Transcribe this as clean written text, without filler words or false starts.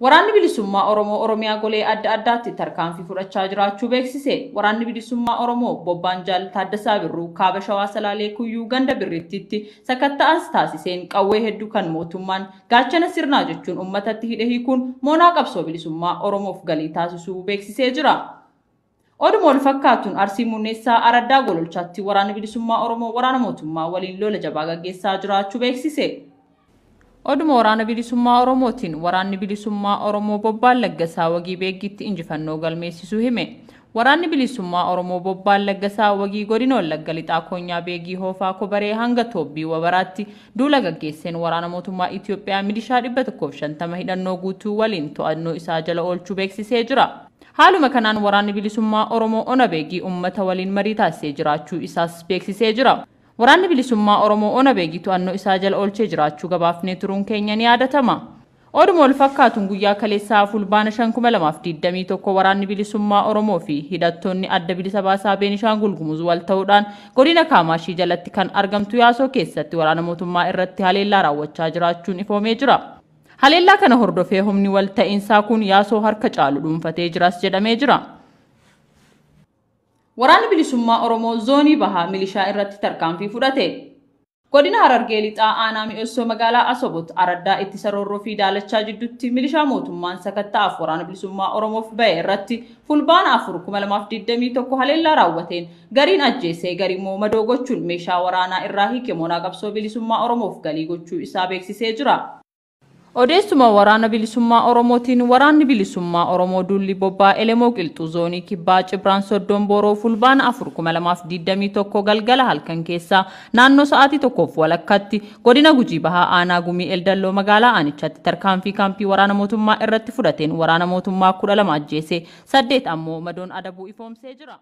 Waraanni bilisummaa Oromoo Oromiyaa golee adda addaatti tarkaanfii fudhachaa jiraachuu beeksise. Waraanni bilisummaa Oromoo Bobbaan Jaal Taaddasaa Birruu Kaaba Shawaa Salaalee Kuyyuu Ganda Birrittitti sakatta'aas taasiseen qawwee hedduu kan mootummaan gaachana sirnaa jechuun uummatatti hidhe hiikuun moonaa qabsoo bilisummaa Oromoof galii taasisuu beeksisee jira. Oduma wal fakkaatuun Arsii Munneessaa Araddaa Gololchaatti waraanni bilisummaa Oromoo waraana mootummaa waliin lola jabaa gaggeessaa jiraachuu beeksise. Oduma waraana bilisummaa Oromootiin waraanni bilisummaa Oromoo Bobbaan Laggasaa Wagii Beegitti injifannoo galmeessisuu hime. Waraanni bilisummaa Oromoo Bobbaan Laggasaa Wagii godina Wallagga Lixaa Koonyaa Beegii Hoofaa Kobaree hanga Toobbii Wabaraatti duula gaggeesseen waraana mootummaa Itiyoophiyaa milishaa 150 hidhannoo guutuu waliin to'annoo isaa jala oolchuu beeksisee jira. Haaluma kanaan waraanni bilisummaa Oromoo Ona Beegii uummata waliin marii taasisee jiraachuu isaas beeksisee jira. Waraanni bilisummaa Oromoo Ona Beegii to'annoo isaa jala oolchee jiraachuu gabaafnee turuun keenya ni yaadatama. Oduma wal fakkaatuun guyyaa kaleessaa fulbaana 2021 waraanni bilisummaa Oromoo fi hidhattoonni adda bilisa baasaa Beenishaangul Gumuz wal ta'uudhaan godina Kaamaashii jalatti kan argamtu Yaasoo keessatti waraana mootummaa irratti haleellaa raawwachaa jiraachuun ifoomee jira. Haleellaa kana hordofee humni wal ta'iinsaa kun Yaasoo harka caalu dhuunfatee jiras jedhamee jira. Waraanni bilisummaa Oromoo zoonii bahaa milishaa irratti tarkaanfii fudhate. Godina Harargee Lixaa aanaa Mi'eessoo magaalaa Asobot Araddaa ittisa Roorroo fi Daalachaa jidduutti milishaa mootummaan sakatta'aaf waraana bilisummaa Oromoof ba'e irratti fulbaana 4 2021 haleellaa raawwateen gariin ajjeesee garimmoo madoo gochuun meeshaa waraanaa irraa hiike moonaa qabsoo bilisummaa Oromoof galii gochuu isaa beeksisee jira. Odeessuma waraana bilisummaa Oromootiin waraanni bilisummaa Oromoo Dulli Bobbaa Elemoo Qilxuu zoonii Kibbaa Cibraan Soddon Booroo fulbaana 4 2021 galgala halkan keessaa naannoo sa'aatii 1 walakkaatti godina Gujii Bahaa aanaa Gumii Eldalloo magaalaa Aanichaatti tarkaanfii kaampii waraana mootummaa irratti fudhateen waraana mootummaa 12 ajjeesee 8 ammoo madoon adabuu ifoomsee jira.